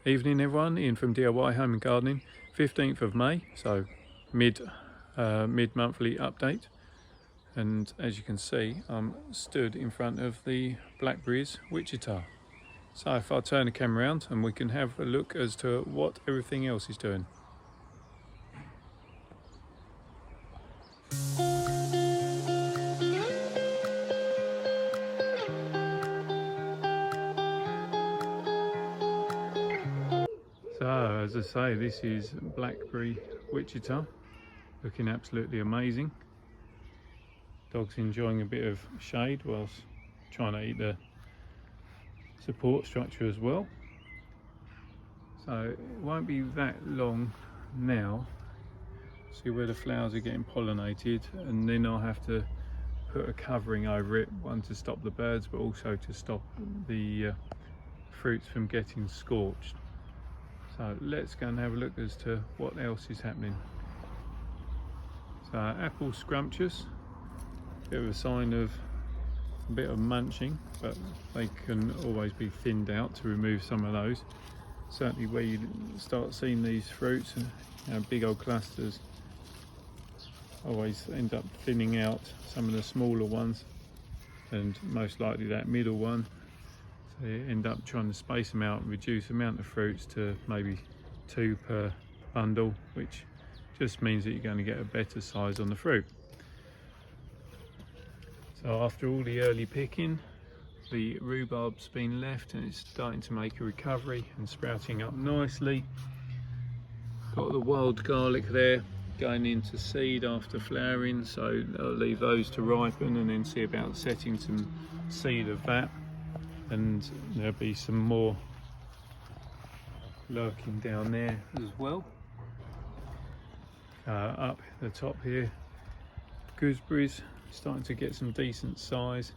Evening everyone, Ian from DIY Home and Gardening, 15th of May, so mid-monthly update. And as you can see, I'm stood in front of the blackberries Wichita. So if I turn the camera around and we can have a look as to what everything else is doing. So as I say, this is blackberry Wichita, looking absolutely amazing. Dog's enjoying a bit of shade whilst trying to eat the support structure as well. So it won't be that long now. See where the flowers are getting pollinated, and then I'll have to put a covering over it, one to stop the birds but also to stop the fruits from getting scorched. So let's go and have a look as to what else is happening. So apple scrumptious, bit of a sign of a bit of munching, but they can always be thinned out to remove some of those. Certainly where you start seeing these fruits, big old clusters, always end up thinning out some of the smaller ones, and most likely that middle one. So you end up trying to space them out and reduce the amount of fruits to maybe 2 per bundle, which just means that you're going to get a better size on the fruit. So after all the early picking, the rhubarb's been left and it's starting to make a recovery and sprouting up nicely. Got the wild garlic there going into seed after flowering, so I'll leave those to ripen and then see about setting some seed of that. And there'll be some more lurking down there as well. Up the top here, gooseberries starting to get some decent size.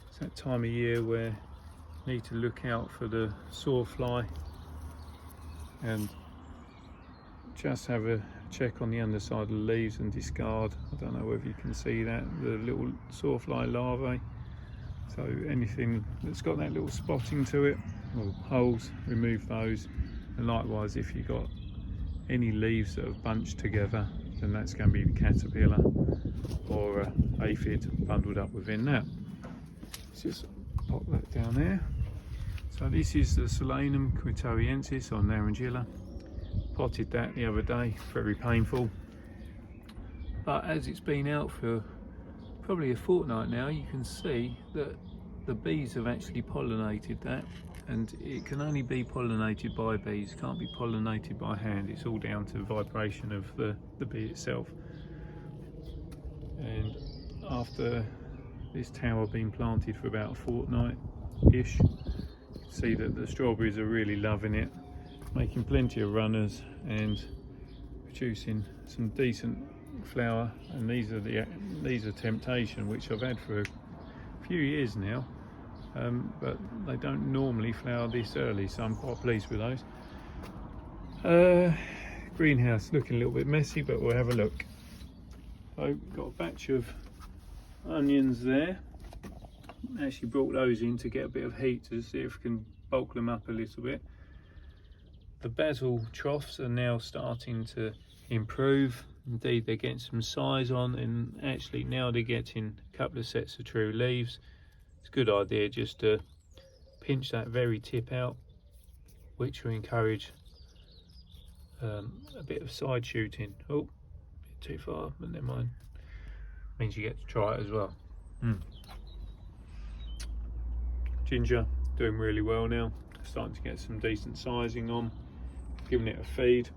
It's that time of year where you need to look out for the sawfly, and just have a check on the underside of the leaves and discard. I don't know whether you can see that, the little sawfly larvae. So anything that's got that little spotting to it or holes, remove those. And likewise, if you've got any leaves that have bunched together, then that's going to be the caterpillar or aphid bundled up within that. Let's just pop that down there. So this is the Solanum quitoiensis or Narangilla. Potted that the other day, very painful. But as it's been out for probably a fortnight now, you can see that the bees have actually pollinated that, and it can only be pollinated by bees, can't be pollinated by hand. It's all down to vibration of the bee itself. And after this tower being planted for about a fortnight-ish, you can see that the strawberries are really loving it, making plenty of runners and producing some decent flower. And these are Temptation, which I've had for a few years now, but they don't normally flower this early, so I'm quite pleased with those. Greenhouse looking a little bit messy, but we'll have a look. So got a batch of onions there. Actually brought those in to get a bit of heat to see if we can bulk them up a little bit. The basil troughs are now starting to improve. Indeed, they're getting some size on, and actually now they're getting a couple of sets of true leaves. It's a good idea just to pinch that very tip out, which will encourage a bit of side shooting. Oh, a bit too far, but never mind. Means you get to try it as well. Ginger doing really well now, starting to get some decent sizing on, giving it a feed.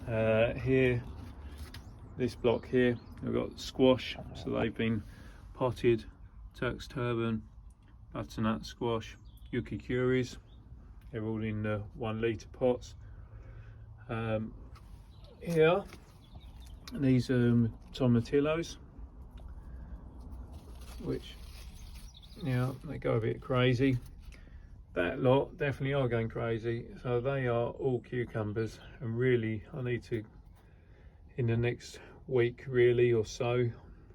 Here, this block here, we've got squash, so they've been potted, Turk's turban, butternut squash, yuki curies. They're all in the 1 litre pots. Here, these are tomatillos, which now they go a bit crazy. That lot definitely are going crazy. So they are all cucumbers, and really I need to, in the next week really or so,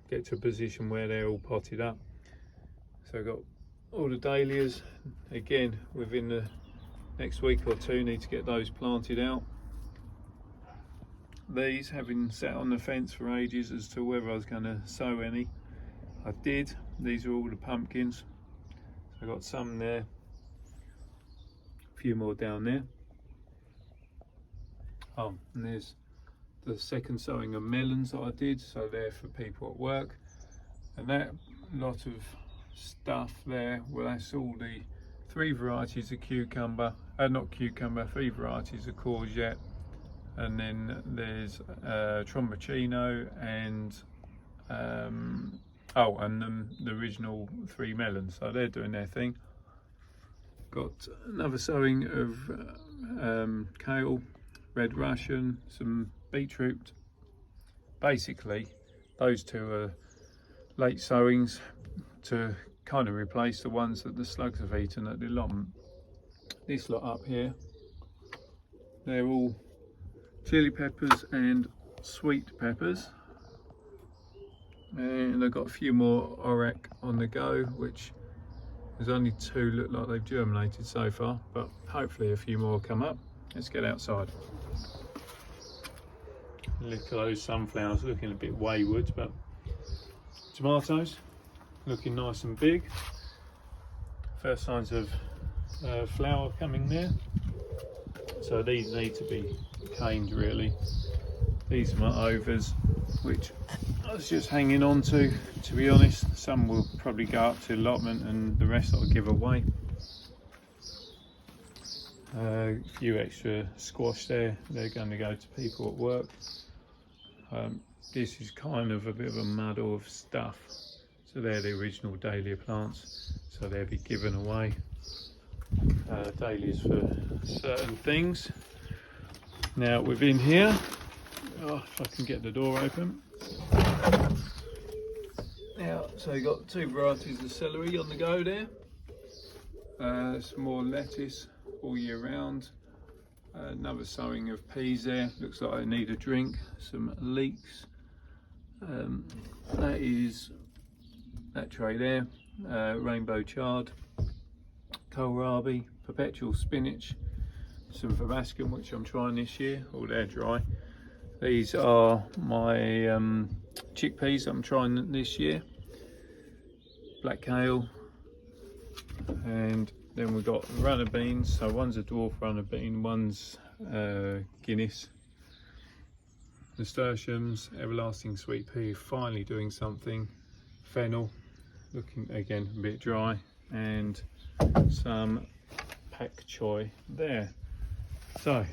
get to a position where they're all potted up. So I've got all the dahlias, again within the next week or two need to get those planted out. These, having sat on the fence for ages as to whether I was going to sow any, I did. These are all the pumpkins. I got some there, a few more down there. Oh, and there's the second sowing of melons that I did, so they're for people at work. And that lot of stuff there, well, that's all the 3 varieties of cucumber, three varieties of courgette, and then there's tromboncino and the original 3 melons, so they're doing their thing. Got another sowing of kale, red Russian, some beetroot. Basically those 2 are late sowings to kind of replace the ones that the slugs have eaten at the allotment. This lot up here, they're all chili peppers and sweet peppers, and I've got a few more orek on the go, which there's only 2 look like they've germinated so far, but hopefully a few more come up. Let's get outside. Look at those sunflowers looking a bit wayward, but tomatoes looking nice and big. First signs of flower coming there. So these need to be caned really. These are my overs, which I was just hanging on to be honest. Some will probably go up to allotment and the rest I'll give away. A few extra squash there, they're going to go to people at work. This is kind of a bit of a muddle of stuff. So they're the original dahlia plants, so they'll be given away. Dahlias for certain things. Now within here, if I can get the door open. Now, so you've got 2 varieties of celery on the go there. Some more lettuce all year round. Another sowing of peas there. Looks like I need a drink. Some leeks. That is that tray there. Rainbow chard, kohlrabi, perpetual spinach, some verbascum which I'm trying this year. Oh, they're dry. These are my chickpeas I'm trying this year. Black kale, and then we've got runner beans. So one's a dwarf runner bean, one's Guinness. Nasturtiums, everlasting sweet pea, finally doing something. Fennel, looking again a bit dry, and some pak choi there. So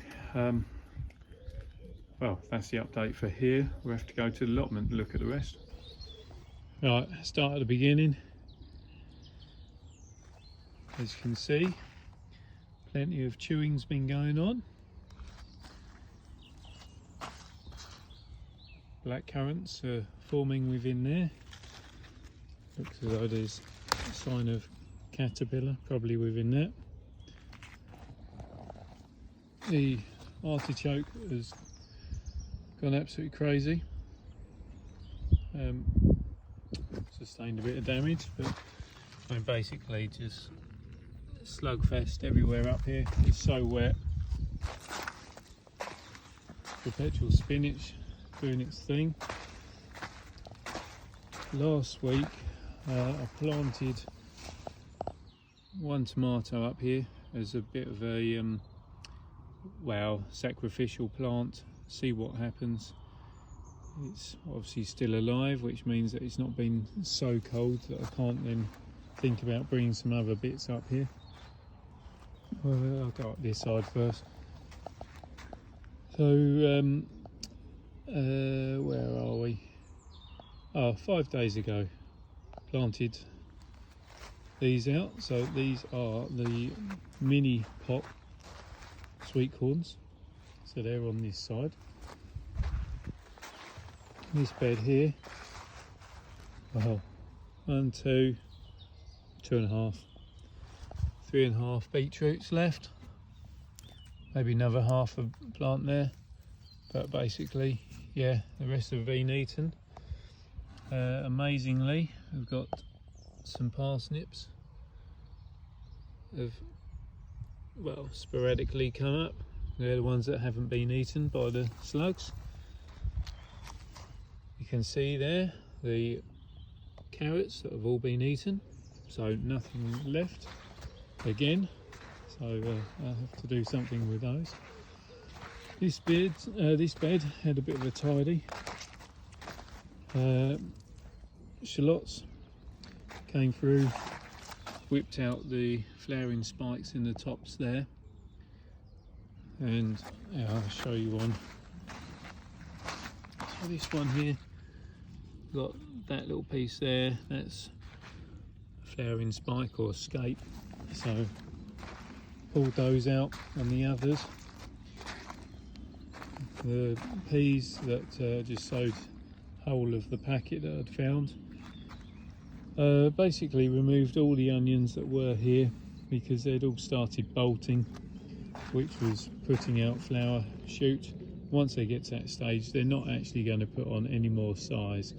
well, that's the update for here. We'll have to go to the allotment and look at the rest. Right, start at the beginning. As you can see, plenty of chewing's been going on. Black currants are forming within there. Looks as though there's a sign of caterpillar probably within that. The artichoke has gone absolutely crazy. Sustained a bit of damage, but I mean, basically just slugfest everywhere up here. It's so wet. Perpetual spinach doing its thing. Last week I planted 1 tomato up here as a bit of a sacrificial plant. See what happens. It's obviously still alive, which means that it's not been so cold that I can't then think about bringing some other bits up here. Well, I'll go up this side first. So where are we? 5 days ago planted these out. So these are the mini pot sweet corns, so they're on this side. This bed here, well, 1, 2, 2.5, 3.5 beetroots left, maybe another half a plant there, but basically, yeah, the rest have been eaten. Amazingly, we've got some parsnips have well, sporadically come up. They're the ones that haven't been eaten by the slugs. You can see there the carrots that have all been eaten, so nothing left again. So I have to do something with those. This bed had a bit of a tidy. Shallots came through, whipped out the flowering spikes in the tops there, and I'll show you one. So this one here, got that little piece there, that's a flowering spike or scape, so pulled those out. On the others, the peas that just sowed whole of the packet that I'd found, basically removed all the onions that were here because they'd all started bolting, which was putting out flower shoot. Once they get to that stage, they're not actually going to put on any more size,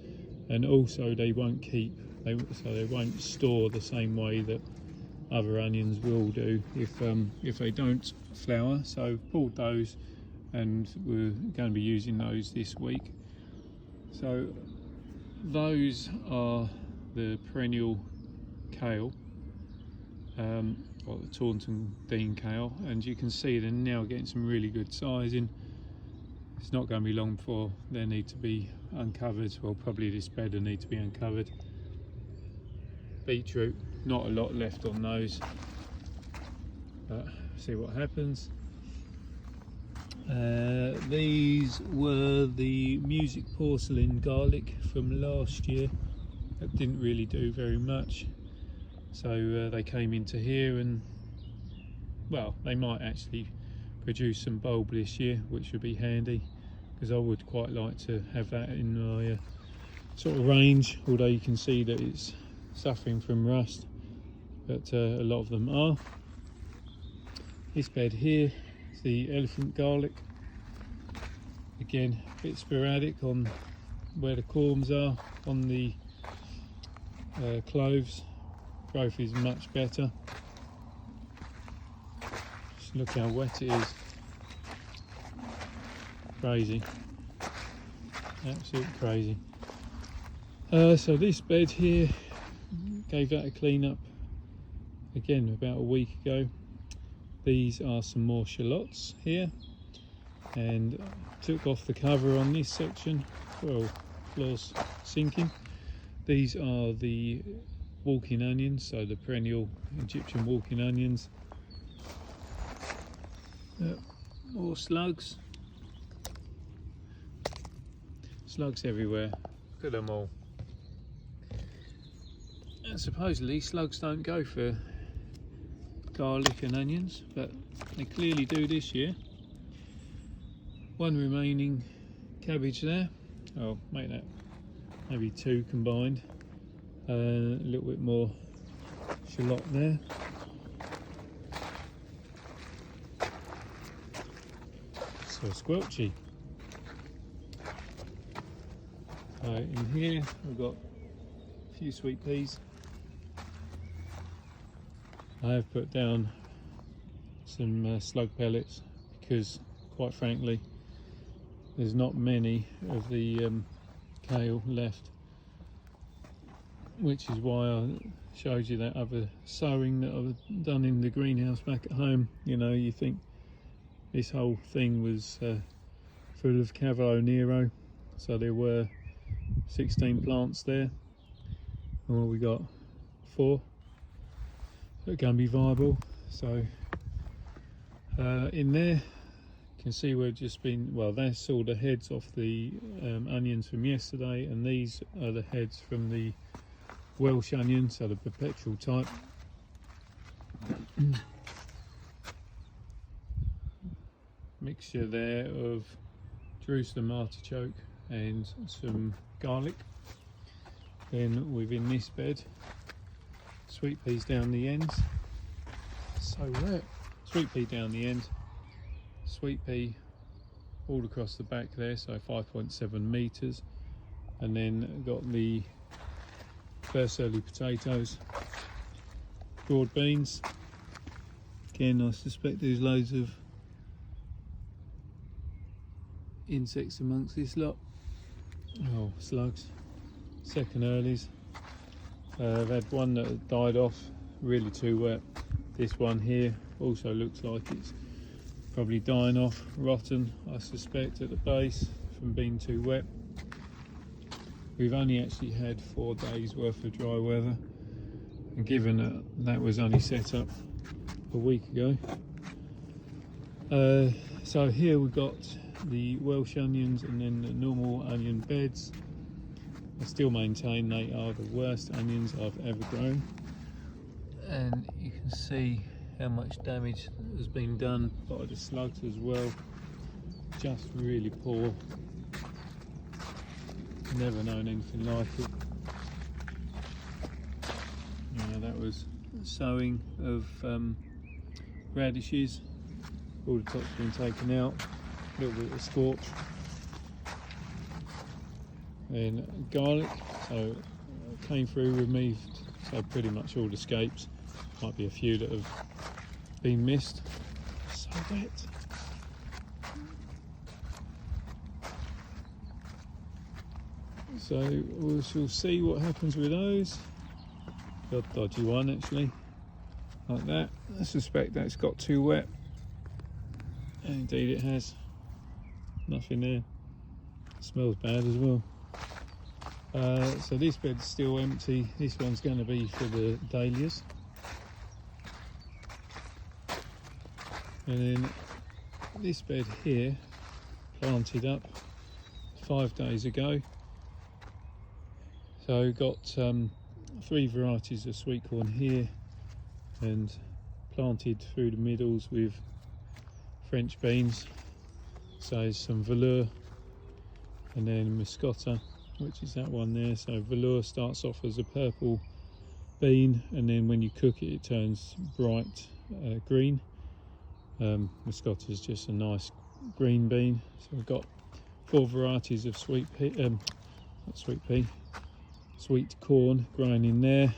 and also they won't keep, so they won't store the same way that other onions will do if they don't flower. So pulled those, and we're going to be using those this week. So those are the perennial kale, or the Taunton Dean kale, and you can see they're now getting some really good sizing. It's not going to be long before they need to be uncovered. Well, probably this bed will need to be uncovered. Beetroot, not a lot left on those, but see what happens. These were the music porcelain garlic from last year. That didn't really do very much, so they came into here, and well, they might actually produce some bulb this year, which would be handy, because I would quite like to have that in my sort of range, although you can see that it's suffering from rust, but a lot of them are. This bed here is the elephant garlic. Again, a bit sporadic on where the corms are. On the cloves, growth is much better. Just look how wet it is. Crazy, absolutely crazy. So this bed here, gave that a clean up again about a week ago. These are some more shallots here, and took off the cover on this section. Well, floor's sinking. These are the walking onions, so the perennial Egyptian walking onions. More slugs. Slugs everywhere. Look at them all. And supposedly slugs don't go for garlic and onions, but they clearly do this year. One remaining cabbage there. I'll make that maybe two combined. A little bit more shallot there. So squelchy. In here we've got a few sweet peas. I have put down some slug pellets because, quite frankly, there's not many of the kale left, which is why I showed you that other sowing that I've done in the greenhouse back at home. You know, you think this whole thing was full of Cavolo Nero, so there were 16 plants there, and we got 4 that can be viable. So in there you can see we've just been, well, that's all the heads off the onions from yesterday, and these are the heads from the Welsh onion, so the perpetual type. Mixture there of Jerusalem artichoke and some garlic. Then within this bed, sweet peas down the ends. So wet. Sweet pea down the end, sweet pea all across the back there, so 5.7 meters, and then got the first early potatoes, broad beans, again, I suspect there's loads of insects amongst this lot. Oh, slugs. Second earlies. I've had one that had died off, really too wet. This one here also looks like it's probably dying off, rotten, I suspect, at the base from being too wet. We've only actually had 4 days worth of dry weather, and given that that was only set up a week ago. So here we've got the Welsh onions and then the normal onion beds. I still maintain they are the worst onions I've ever grown, and you can see how much damage has been done by the slugs as well. Just really poor. Never known anything like it. That was sowing of radishes. All the tops been taken out. A little bit of scorch. And garlic, so came through, removed, so pretty much all the scapes. Might be a few that have been missed. So wet. So we shall see what happens with those. Got a dodgy one actually, like that. I suspect that's got too wet. And indeed it has. Nothing there. Smells bad as well. So this bed's still empty. This one's going to be for the dahlias. And then this bed here, planted up 5 days ago. So got 3 varieties of sweet corn here, and planted through the middles with French beans. So some velour, and then muscata, which is that one there. So velour starts off as a purple bean, and then when you cook it, it turns bright green. Muscata is just a nice green bean. So we've got 4 varieties of sweet corn growing in there.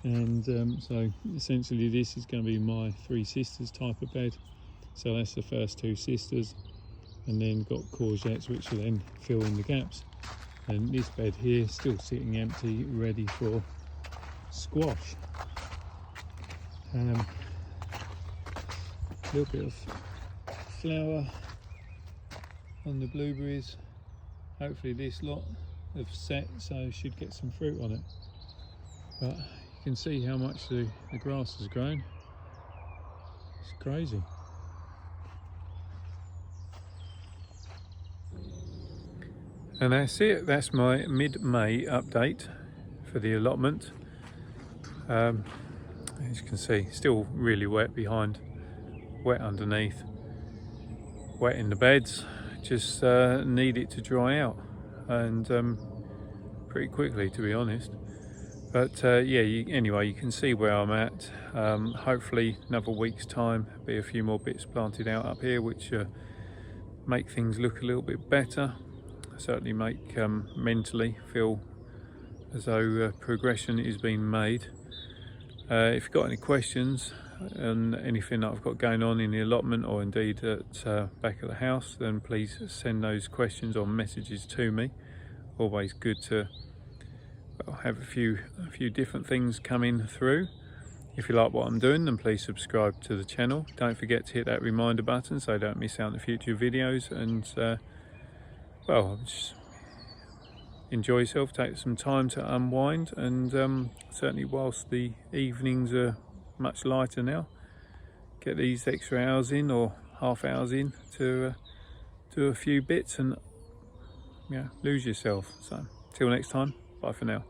And so essentially this is going to be my 3 sisters type of bed. So that's the first 2 sisters, and then got courgettes which will then fill in the gaps. And this bed here still sitting empty, ready for squash. A little bit of flower on the blueberries. Hopefully this lot have set, so should get some fruit on it. But you can see how much the grass has grown. It's crazy. And that's it. That's my mid-May update for the allotment. As you can see, still really wet behind, wet underneath, wet in the beds. Just need it to dry out, and pretty quickly, to be honest. But yeah, anyway, you can see where I'm at. Hopefully another week's time, be a few more bits planted out up here, which make things look a little bit better. Certainly make mentally feel as though progression is being made. If you've got any questions and anything that I've got going on in the allotment, or indeed at back at the house, then please send those questions or messages to me. Always good to have a few different things coming through. If you like what I'm doing, then please subscribe to the channel. Don't forget to hit that reminder button so you don't miss out on the future videos. And well, just enjoy yourself, take some time to unwind, and certainly whilst the evenings are much lighter now, get these extra hours in, or half hours in, to do a few bits and lose yourself. So till next time, bye for now.